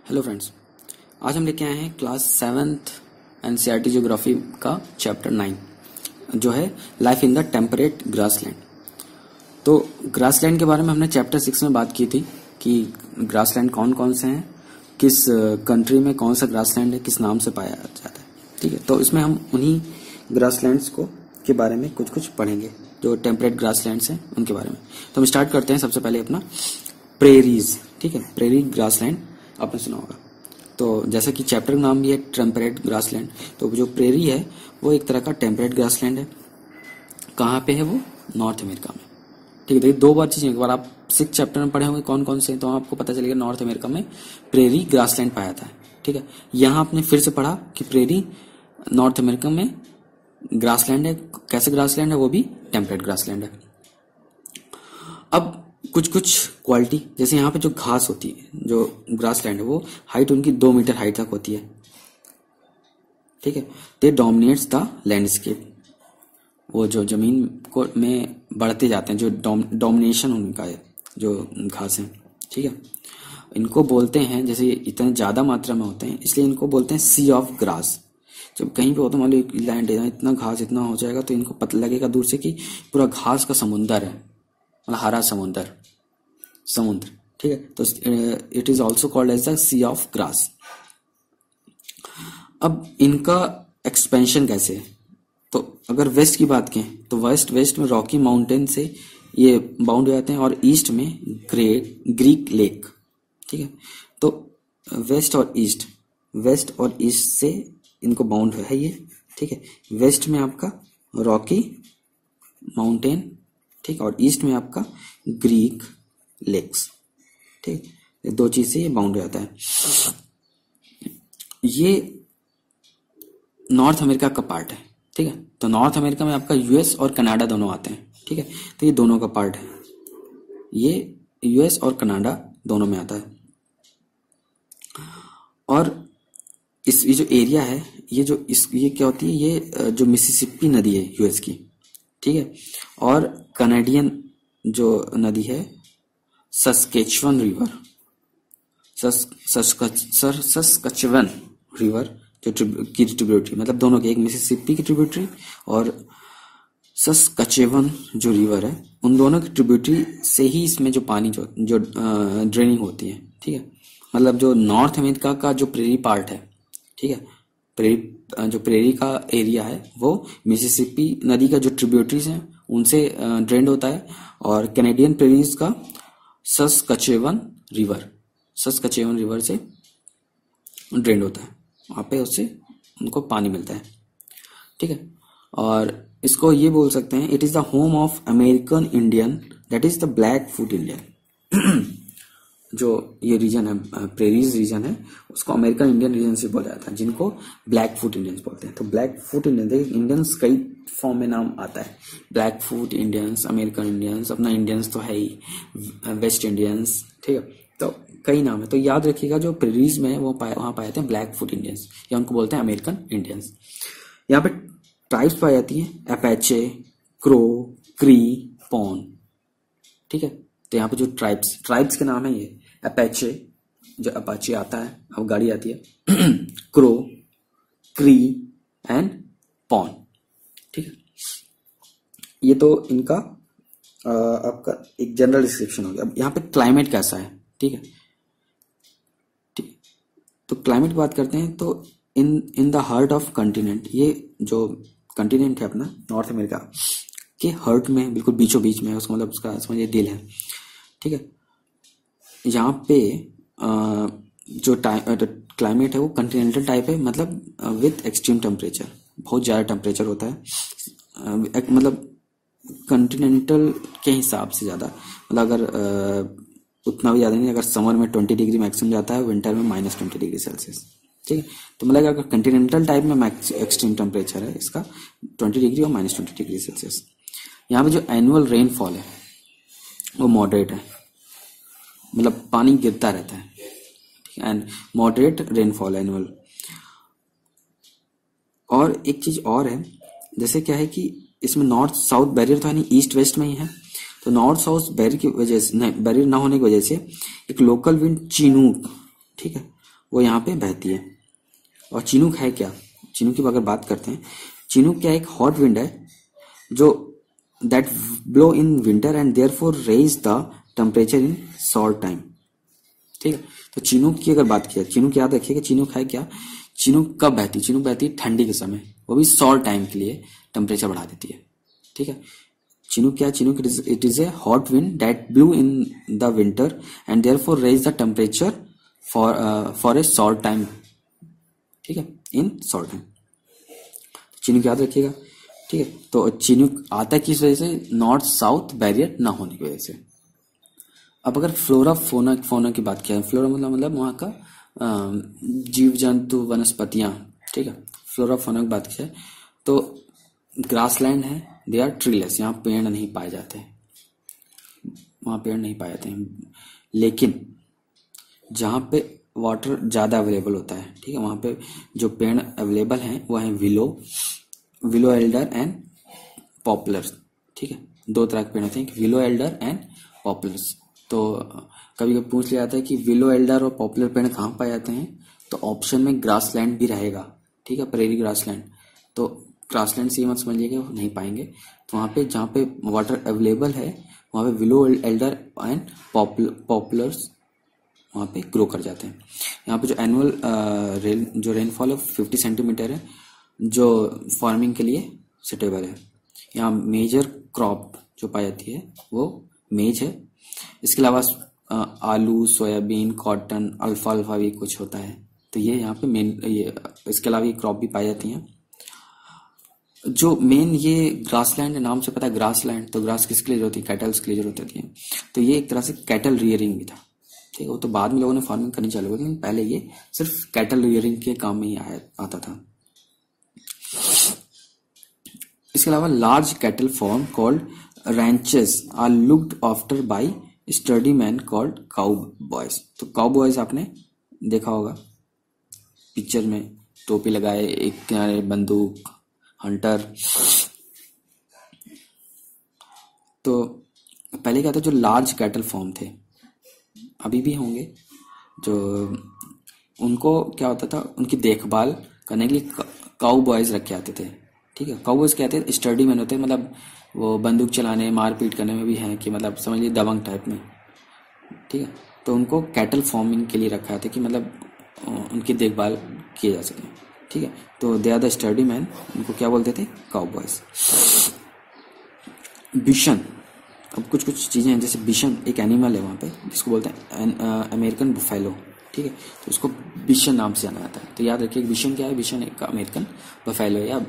Hello friends, आज हम लेके आए हैं क्लास 7th एनसीईआरटी ज्योग्राफी का चैप्टर 9 जो है life in the temperate grassland. तो ग्रासलैंड के बारे में हमने चैप्टर 6 में बात की थी कि ग्रासलैंड कौन कौन से हैं, किस कंट्री में कौन सा ग्रासलैंड है, किस नाम से पाया जाता है। ठीक है, तो इसमें हम उन्हीं ग्रासलैंड्स को के बारे में कुछ पढ़ेंगे जो टेम्परेट ग्रासलैंड्स हैं उनके बारे में। तो हम स्टार्ट करते हैं सबसे पहले अपना प्रेरीज। ठीक है, प्रेरी ग्रासलैंड आपने सुना होगा। तो जैसा कि चैप्टर का नाम भी है टेम्परेट ग्रासलैंड, तो जो प्रेरी है वो एक तरह का टेम्परेट ग्रासलैंड है। कहाँ पे है वो? नॉर्थ अमेरिका में। ठीक है, देखिए दो बार चीजें, एक बार आप 6 चैप्टर में पढ़े होंगे कौन कौन से, तो आपको पता चलेगा नॉर्थ अमेरिका में प्रेरी ग्रासलैंड पाया था। ठीक है, यहाँ आपने फिर से पढ़ा कि प्रेरी नॉर्थ अमेरिका में ग्रासलैंड है। कैसे ग्रासलैंड है? वो भी टेम्परेट ग्रासलैंड है। अब कुछ क्वालिटी, जैसे यहाँ पे जो घास होती है, जो ग्रासलैंड है, वो हाइट उनकी 2 मीटर हाइट तक होती है। ठीक है, दे डोमिनेट्स द लैंडस्केप। वो जो जमीन को में बढ़ते जाते हैं, जो डोमिनेशन उनका है, जो घास है। ठीक है, इनको बोलते हैं, जैसे इतने ज्यादा मात्रा में होते हैं इसलिए इनको बोलते हैं सी ऑफ ग्रास। जब कहीं पे हो तो मान लो लैंड है, इतना घास इतना हो जाएगा तो इनको पता लगेगा दूर से कि पूरा घास का समुंदर है, मतलब हरा समुंदर, समुद्र। ठीक है, तो it is also called as the sea of grass. अब इनका एक्सपेंशन कैसे है? तो अगर वेस्ट की बात करें तो वेस्ट में रॉकी माउंटेन से ये बाउंड हो जाते हैं और ईस्ट में ग्रीक लेक। ठीक है, तो वेस्ट और ईस्ट से इनको बाउंड है ये। ठीक है, वेस्ट में आपका रॉकी माउंटेन, ठीक, और ईस्ट में आपका ग्रीक लेक्स। ठीक, दो चीज से ये बाउंड हो जाता है। ये नॉर्थ अमेरिका का पार्ट है। ठीक है, तो नॉर्थ अमेरिका में आपका यूएस और कनाडा दोनों आते हैं। ठीक है, तो ये दोनों का पार्ट है, ये यूएस और कनाडा दोनों में आता है। और ये जो एरिया है, ये क्या होती है, ये जो मिसिसिपी नदी है यूएस की, ठीक है, और कनाडियन जो नदी है सस्केचवन रिवर, सस्कचवन रिवर जो की ट्रिब्यूटरी, मतलब दोनों के, एक मिसिसिपी की ट्रिब्यूटरी और सस्कचेवन जो रिवर है, उन दोनों की ट्रिब्यूटरी से ही इसमें जो पानी जो ड्रेनिंग होती है। ठीक है, मतलब जो नॉर्थ अमेरिका का जो प्रेरी पार्ट है, ठीक है, जो प्रेरी का एरिया है वो मिसिसिपी नदी का जो ट्रिब्यूटरीज हैं उनसे ड्रेन्ड होता है, और कैनेडियन प्रेरीज का सस्कचेवन रिवर से ड्रेन्ड होता है, वहां पे उससे उनको पानी मिलता है। ठीक है, और इसको ये बोल सकते हैं, it is the home of American Indian, that is the black foot Indian. जो ये रीजन है, प्रेरीज रीजन है, उसको अमेरिकन इंडियन रीजन से बोला जाता है, जिनको ब्लैक फुट इंडियंस बोलते हैं। तो ब्लैक फुट इंडियंस कई फॉर्म में नाम आता है, black foot Indians, American Indians, अपना इंडियंस तो है ही, वेस्ट इंडियंस। ठीक है, तो कई नाम है, तो याद रखिएगा जो प्रेरीज में वो वहां पाए जाते हैं ब्लैक फुट इंडियंस, या उनको बोलते हैं अमेरिकन इंडियंस। यहाँ पे ट्राइब्स पाई जाती है, अपेचे, क्रो, क्री, पॉन। ठीक है, तो यहाँ पे जो ट्राइब्स के नाम है ये अपेचे, जो अपाचे आता है, अब गाड़ी आती है, क्रो, क्री एंड पॉन। ठीक है, ये तो इनका आपका एक जनरल डिस्क्रिप्शन हो गया। अब यहाँ पे क्लाइमेट कैसा है? ठीक है, ठीक, तो क्लाइमेट की बात करते हैं तो in the heart of continent, ये जो कंटिनेंट है अपना नॉर्थ अमेरिका के हार्ट में, बिल्कुल बीचों बीच में, उसका मतलब उसका समझिए दिल है। ठीक है, यहाँ पे जो क्लाइमेट है वो कंटिनेंटल टाइप है, मतलब विथ एक्सट्रीम टेम्परेचर, बहुत ज्यादा टेम्परेचर होता है, मतलब कंटिनेंटल के हिसाब से ज्यादा, मतलब अगर उतना भी ज्यादा नहीं, अगर समर में 20 डिग्री मैक्सिमम जाता है, विंटर में -20 डिग्री सेल्सियस। ठीक है, तो मतलब अगर कंटिनेंटल टाइप में एक्सट्रीम टेम्परेचर है इसका 20 डिग्री और -20 डिग्री सेल्सियस। यहाँ पे जो एनुअल रेनफॉल है वो मॉडरेट है, मतलब पानी गिरता रहता है, एंड मॉडरेट रेनफॉल एनुअल। और एक चीज और है, जैसे क्या है कि इसमें नॉर्थ साउथ बैरियर तो है नहीं, ईस्ट वेस्ट में ही है, तो नॉर्थ साउथ बैरियर की वजह से, बैरियर ना होने की वजह से एक लोकल विंड चिनूक, ठीक है, वो यहाँ पे बहती है। और चिनूक है क्या? चिनूक की अगर बात करते हैं, चिनूक क्या एक हॉट विंड है जो that blow in winter and therefore raise the temperature in short time. ठीक है, तो चिनूक की अगर बात किया, चिनूक याद रखिएगा, चिनूक है क्या? चिनूक कब बहती? चिनूक बहती है ठंडी के समय, वो भी शॉर्ट टाइम के लिए टेम्परेचर बढ़ा देती है। ठीक है, चिनूक क्या? Chinook it is a hot wind that blew in the winter and therefore raise the temperature for a short time. ठीक है, इन शॉर्ट टाइम। चिनूक याद रखिएगा। ठीक है, तो चिनूक आता है किस वजह से? नॉर्थ साउथ बैरियर ना होने की वजह से। अब अगर फ्लोरा फोना की बात किया, फ्लोरा मतलब वहां का जीव जंतु वनस्पतियां। ठीक है, फ्लोरा फोना की बात किया तो ग्रासलैंड है, दे आर ट्रीलेस, यहाँ पेड़ नहीं पाए जाते, वहां पेड़ नहीं पाए जाते हैं। लेकिन जहां पे वाटर ज्यादा अवेलेबल होता है, ठीक है, वहां पे जो पेड़ अवेलेबल हैं वो है विलो एल्डर एंड पॉपुलर। ठीक है, दो तरह के पेड़ होते हैं, विलो एल्डर एंड पॉपुलर्स। तो कभी कभी पूछ लिया जाता है कि विलो एल्डर और पॉपुलर पेड़ कहाँ पाए जाते हैं, तो ऑप्शन में ग्रासलैंड भी रहेगा। ठीक है, प्रेरी ग्रासलैंड। तो ग्रासलैंड से ये मत समझिएगा नहीं पाएंगे, तो वहां पे जहाँ पे वाटर अवेलेबल है वहां पे विलो एल्डर एंड पॉपुलर्स वहां पे ग्रो कर जाते हैं। यहाँ पे जो एनुअल जो रेनफॉल है 50 सेंटीमीटर है, जो फार्मिंग के लिए सुटेबल है। यहाँ मेजर क्रॉप जो पाई जाती है वो मेज है। इसके अलावा आलू, सोयाबीन, कॉटन, अल्फाल्फा भी कुछ होता है। तो ये यहाँ पे मेन, ये इसके अलावा ये क्रॉप भी पाई जाती हैं। जो मेन ये ग्रासलैंड है, नाम से पता है ग्रासलैंड, तो ग्रास किसके लिए होती है? कैटल्स के लिए जरूरत होती है। तो ये एक तरह से कैटल रियरिंग भी था। ठीक है, वो तो बाद में लोगों ने फार्मिंग करनी चालू की, लेकिन पहले ये सिर्फ कैटल रियरिंग के काम में ही आता था। इसके अलावा large cattle farm called ranches are looked after by sturdy man called cowboys. तो काउ बॉयज आपने देखा होगा पिक्चर में, टोपी लगाए, एक किनारे बंदूक, हंटर। तो पहले क्या था, जो लार्ज कैटल फॉर्म थे, अभी भी होंगे, जो उनको क्या होता था, उनकी देखभाल करने के लिए काउ बॉयज रखे आते थे। ठीक है, काउ बॉयज क्या थे? स्टडी मैन होते, मतलब वो बंदूक चलाने, मारपीट करने में भी हैं, कि मतलब समझ लीजिए दबंग टाइप में। ठीक है, तो उनको कैटल फार्मिंग के लिए रखा था कि मतलब उनकी देखभाल किए जा सके। ठीक है, तो they are the study man, उनको क्या बोलते थे? Cow boys. बिशन, अब कुछ कुछ चीजें हैं, जैसे बिशन एक एनिमल है वहां पे जिसको बोलते हैं अमेरिकन बफेलो। ठीक है, तो उसको बिशन नाम से जाना जाता है। तो याद रखिए बिशन क्या है? बिशन एक अमेरिकन बफेलो है, या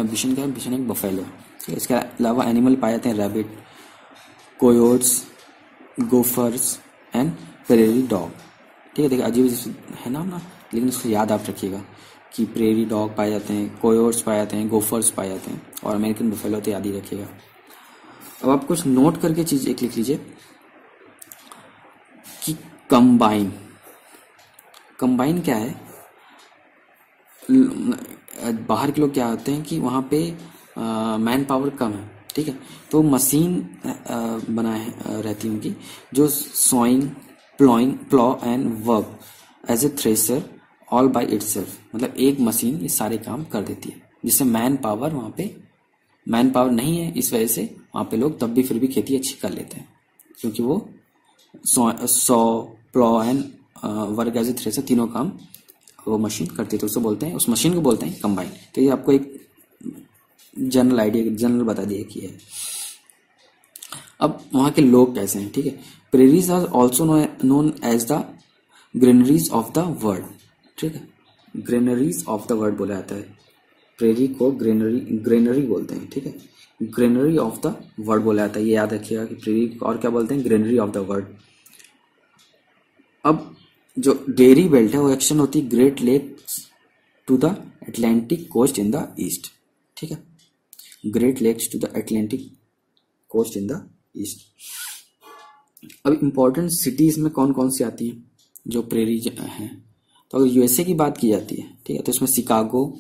बिशन क्या है? बिशन एक बफेलो है। ठीक है, इसके अलावा एनिमल पाए जाते हैं rabbit, coyotes, gophers and prairie dog. ठीक है, देखिए अजीब है नाम ना, लेकिन इसको याद आप रखिएगा कि प्रेरी डॉग पाए जाते हैं, कोयोट्स पाए जाते हैं, गोफर्स पाए जाते हैं, और अमेरिकन बफेलो तो याद ही रखिएगा। अब आप कुछ नोट करके चीज एक लिख लीजिए कि कंबाइन क्या है। बाहर के लोग क्या होते हैं कि वहां पे मैन पावर कम है। ठीक है, तो मशीन बनाए रहती है उनकी, जो sowing, plough and work as a thresher all by itself. मतलब एक मशीन ये सारे काम कर देती है, जिससे मैन पावर वहां पे मैन पावर नहीं है, इस वजह से वहां पे लोग तब भी फिर भी खेती अच्छी कर लेते हैं, क्योंकि वो sow, plough and work as a thresher तीनों काम वो मशीन करती है। तो उसको बोलते हैं, उस मशीन को बोलते हैं कंबाइन। तो ये आपको एक जनरल आइडिया, जनरल बता दिया कि है। अब वहां के लोग कैसे हैं? ठीक है, prairies are also known as the granaries of the world. ठीक है, ग्रेनरीज ऑफ द वर्ल्ड बोला जाता है, प्रेरी को ग्रेनरी बोलते हैं। ठीक है, ग्रेनरी ऑफ द वर्ल्ड बोला जाता है, ये याद रखिएगा कि प्रेरी और क्या बोलते हैं? Granary of the world. अब जो डेयरी बेल्ट है वो एक्सटेंड होती है Great Lakes to the Atlantic coast in the east. ठीक है, Great Lakes to the Atlantic coast in the east. अब इंपॉर्टेंट सिटीज में कौन कौन सी आती हैं जो प्रेरी हैं? तो अगर यूएसए की बात की जाती है, ठीक है, तो इसमें शिकागो,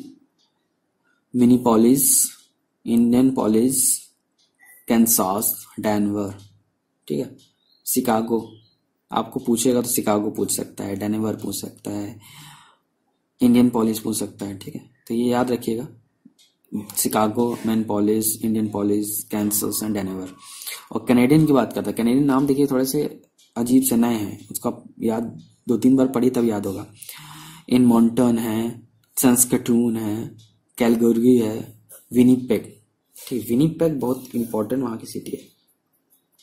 मिनीपोलिस, इंडियनपोलिस, कैंसास, डेनवर। ठीक है, शिकागो आपको पूछेगा तो शिकागो पूछ सकता है, डेनवर पूछ सकता है, इंडियन पॉलिस पूछ सकता है, ठीक है। तो ये याद रखिएगा, Chicago, Minneapolis, Indianapolis, Kansas and Denver. और कैनेडियन की बात करता है, कैनेडियन नाम देखिए थोड़े से अजीब से नए हैं, उसका याद 2-3 बार पढ़ी तब याद होगा। इन मॉन्टन है, सस्केटून है, कैलगरी है, विनीपेग, ठीक। विनीपेग बहुत इंपॉर्टेंट वहां की सिटी है,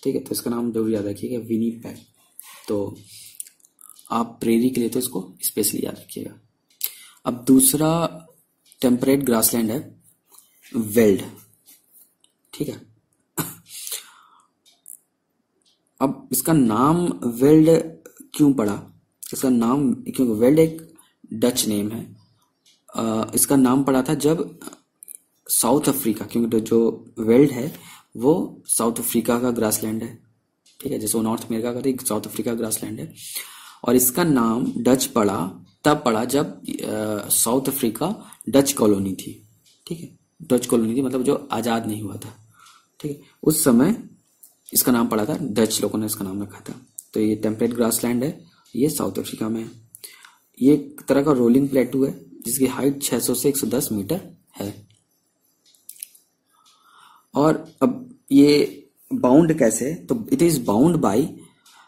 ठीक है, तो इसका नाम जरूर याद रखिएगा, विनीपेग। तो आप प्रेरी के लिए तो इसको स्पेशली याद रखिएगा। अब दूसरा टेम्परेट ग्रासलैंड है वेल्ड, ठीक है। अब इसका नाम वेल्ड क्यों पड़ा, इसका नाम क्योंकि वेल्ड एक डच नेम है। इसका नाम पड़ा था जब साउथ अफ्रीका, क्योंकि जो वेल्ड है वो साउथ अफ्रीका का ग्रासलैंड है, ठीक है, जैसे वो नॉर्थ अमेरिका का था, साउथ अफ्रीका ग्रासलैंड है। और इसका नाम डच पड़ा तब पड़ा जब साउथ अफ्रीका डच कॉलोनी थी, ठीक है, डच कॉलोनी थी मतलब जो आजाद नहीं हुआ था, ठीक है, उस समय इसका नाम पड़ा था, डच लोगों ने इसका नाम रखा था। तो ये टेम्परेट ग्रासलैंड है, ये साउथ अफ्रीका में है। ये एक तरह का रोलिंग प्लेटू है जिसकी हाइट 600 से 110 मीटर है। और अब ये बाउंड कैसे, तो it is bound by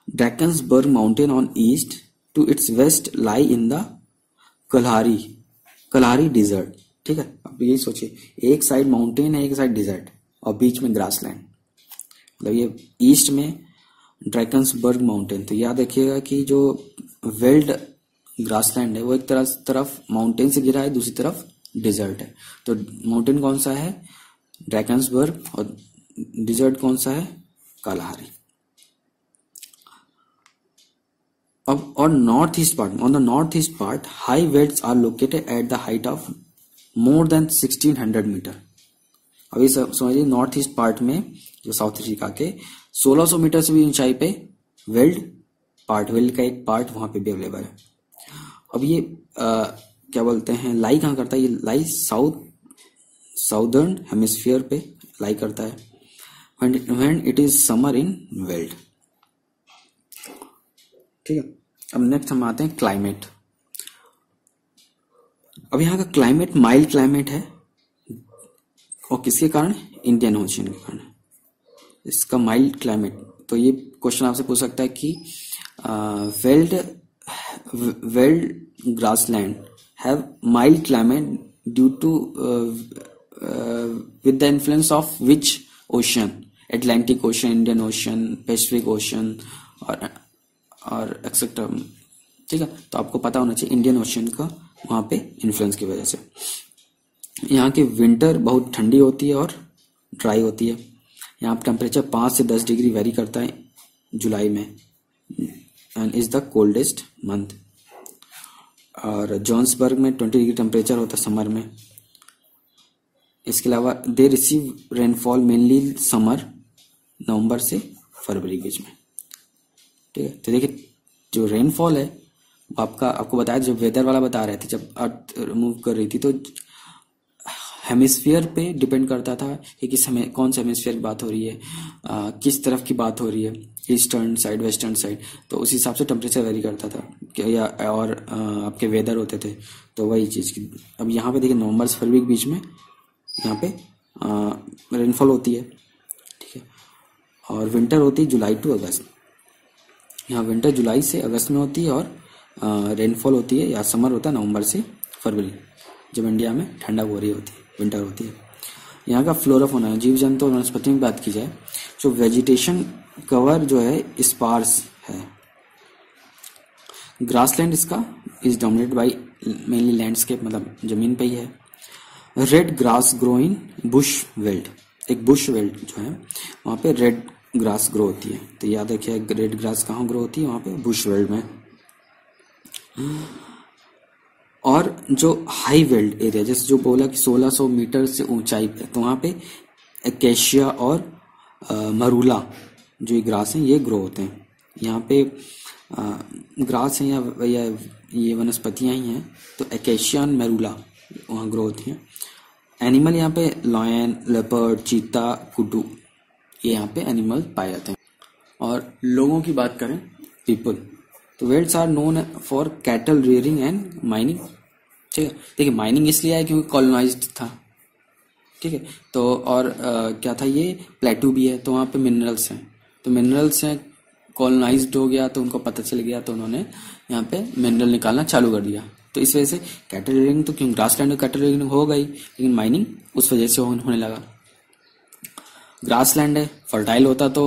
Drakensberg mountain on east, to its west lie in the Kalahari desert, ठीक है। अब ये सोचिए, एक साइड माउंटेन है, एक साइड डिजर्ट, और बीच में ग्रासलैंड, मतलब ये ईस्ट में ड्रैकन्सबर्ग माउंटेन। तो याद रखिएगा कि जो वेल्ड ग्रासलैंड है वो एक तरफ माउंटेन से घिरा है, दूसरी तरफ डिजर्ट है। तो माउंटेन कौन सा है, ड्रैकन्सबर्ग, और डिजर्ट कौन सा है, कालाहारी। अब और north east part, on the north east part high velds are located at the height of more than 1600 metre. अभी समझिए, नॉर्थ ईस्ट पार्ट में जो साउथ अफ्रीका के 1600 मीटर से भी ऊंचाई पे वेल्ड का एक पार्ट वहां पे भी अवेलेबल है। अब ये क्या बोलते हैं, लाई कहाँ करता है, ये लाई साउदर्न हेमिस्फीयर पे लाई करता है, when it is summer in weld, ठीक है। अब नेक्स्ट हम आते हैं क्लाइमेट। अब यहाँ का क्लाइमेट माइल्ड क्लाइमेट है, और किसके कारण, इंडियन ओशन के कारण इसका माइल्ड क्लाइमेट। तो ये क्वेश्चन आपसे पूछ सकता है कि veld grassland have mild climate due to with the influence of which ocean, Atlantic ocean, Indian ocean, Pacific ocean और एक्सेट्रा, ठीक है। तो आपको पता होना चाहिए इंडियन ओशन का वहां पे इन्फ्लुएंस की वजह से। यहाँ की विंटर बहुत ठंडी होती है और ड्राई होती है। यहाँ पर टेम्परेचर 5 से 10 डिग्री वेरी करता है जुलाई में, and is the coldest month. और जोहान्सबर्ग में 20 डिग्री टेम्परेचर होता है समर में। इसके अलावा they receive rainfall mainly summer, November से फरवरी के बीच में, ठीक है। तो देखिए, जो रेनफॉल है आपको बताया, जो वेदर वाला बता रहे थे, जब अर्थ मूव कर रही थी तो हेमिस्फीयर पे डिपेंड करता था कि कौन से हेमिस्फीयर की बात हो रही है, किस तरफ की बात हो रही है, ईस्टर्न साइड, वेस्टर्न साइड, तो उस हिसाब से टेम्परेचर वेरी करता था या और आपके वेदर होते थे। तो वही चीज़ की अब यहाँ पे देखिए, नवंबर से फरवरी के बीच में यहाँ पे रेनफॉल होती है, ठीक है। और विंटर होती है जुलाई टू अगस्त। यहाँ विंटर जुलाई से अगस्त में होती है, और रेनफॉल होती है या समर होता है नवंबर से फरवरी, जब इंडिया में ठंडक हो रही होती है, विंटर होती है। यहाँ का फ्लोरा फौना, जीव जंतु और वनस्पतियों की बात की जाए, जो वेजिटेशन कवर जो है स्पार्स है। ग्रासलैंड इसका is dominated by mainly landscape, मतलब जमीन पे ही है। Red grass grow in Bush weld, एक बुश वेल्ड जो है वहाँ पे रेड ग्रास ग्रो होती है। तो याद रखिए, रेड ग्रास कहाँ ग्रो होती है, वहाँ पे बुश वेल्ड में। और जो हाई वेल्ड एरिया, जैसे जो बोला कि 1600 मीटर से ऊंचाई पे, तो वहाँ पे एकेशिया और मरूला जो ये ग्रास हैं ये ग्रो होते हैं। यहाँ पे ग्रास हैं या ये वनस्पतियाँ ही हैं, तो एकेशिया और मरूला वहाँ ग्रो होती हैं। एनिमल यहाँ पे लॉयन, लेपर्ड, चीता, कुडू, ये यहाँ पे एनिमल पाए जाते हैं। और लोगों की बात करें, पीपल। तो velds are known for cattle rearing and mining. ठीक है, देखिए माइनिंग इसलिए है क्योंकि कॉलोनाइज्ड था। ठीक है, तो और क्या था, ये प्लेटू भी है, तो वहाँ पे मिनरल्स हैं, तो मिनरल्स हैं, कॉलोनाइज्ड हो गया तो उनको पता चल गया, तो उन्होंने यहाँ पे मिनरल निकालना चालू कर दिया। तो इस वजह से कैटल रियरिंग, तो क्यों ग्रासलैंड में कैटल रियरिंग हो गई, लेकिन माइनिंग उस वजह से होने लगा। ग्रासलैंड है, फर्टाइल होता तो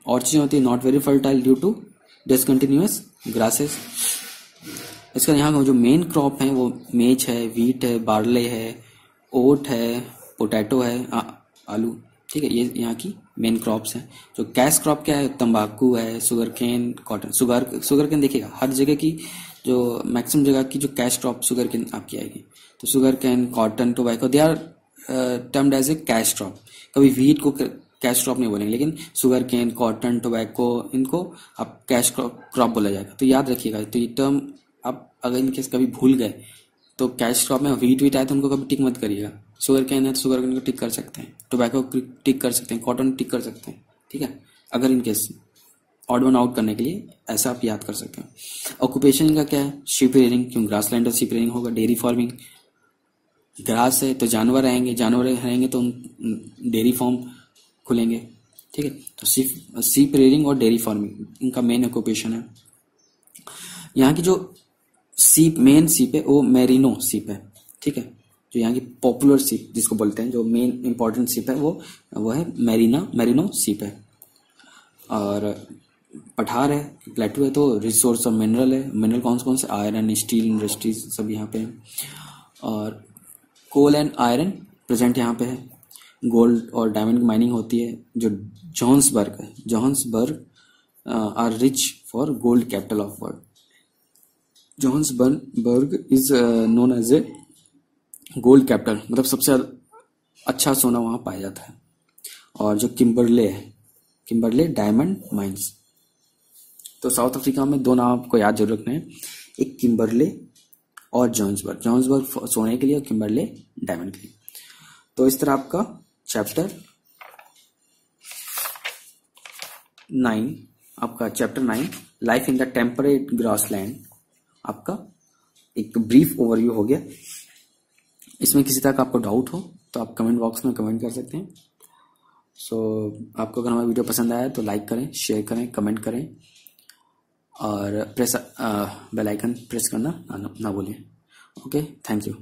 और चीजें होती, not very fertile due to discontinuous grasses. इसका यहाँ का जो मेन क्रॉप है वो मेज है, वीट है, बार्ले है, ओट है, पोटैटो है, आलू। ठीक है, ये यहाँ की मेन क्रॉप्स हैं। जो कैश क्रॉप क्या है, तंबाकू है, sugar cane, cotton. Sugar cane देखिएगा हर जगह की, जो मैक्सिमम जगह की जो कैश क्रॉप शुगर केन आपकी आएगी। तो sugar cane, cotton, tobacco, they are termed as a cash crop. कभी वीट को कैश क्रॉप नहीं बोलेंगे, लेकिन शुगर केन, कॉटन, टोबैको, इनको आप कैश क्रॉप बोला जाएगा। तो याद रखिएगा, तो ये टर्म आप अगर इनकेस कभी भूल गए तो कैश क्रॉप में वीट आए तो उनको कभी टिक मत करिएगा। शुगर कैन है तो शुगर कैन को टिक कर सकते हैं, टोबैको टिक कर सकते हैं, कॉटन टिक कर सकते हैं। ठीक है, अगर इनकेस ऑड वन आउट करने के लिए ऐसा आप याद कर सकते हैं। ऑक्यूपेशन इनका क्या है, शिप रेयरिंग, क्यों ग्रासलैंड और शिप रेयरिंग होगा। डेयरी फार्मिंग, ग्रास है तो जानवर रहेंगे, जानवर रहेंगे तो डेयरी फार्म खुलेंगे। ठीक है, तो सीप रेयरिंग और डेयरी फार्मिंग इनका मेन ऑक्यूपेशन है। यहाँ की जो सीप, मेन सीप है वो मेरिनो सीप है। ठीक है, जो यहाँ की पॉपुलर सीप जिसको बोलते हैं, जो मेन इंपॉर्टेंट सीप है वो है मेरिनो सीप है। और पठार है, प्लेटू है, तो रिसोर्स और मिनरल है। मिनरल कौन से, आयरन, स्टील इंडस्ट्रीज सब यहाँ पे है। और कोल एंड आयरन प्रेजेंट यहाँ पे है। गोल्ड और डायमंड की माइनिंग होती है। जो Johannesburg are rich for gold capital of world. Johannesburg is known as a gold capital, मतलब सबसे अच्छा सोना वहां पाया जाता है। और जो किम्बरले डायमंड माइंस। तो साउथ अफ्रीका में दो नाम आपको याद जरूर रखने हैं, एक किम्बरले और जोहान्सबर्ग सोने के लिए और किम्बरले डायमंड के लिए। तो इस तरह आपका chapter 9 life in the temperate grassland आपका एक ब्रीफ ओवरव्यू हो गया। इसमें किसी तरह का आपको डाउट हो तो आप कमेंट बॉक्स में कमेंट कर सकते हैं। आपको अगर हमारा वीडियो पसंद आया तो लाइक करें, शेयर करें, कमेंट करें और बेल आइकन प्रेस करना ना भूलें। Okay, thank you.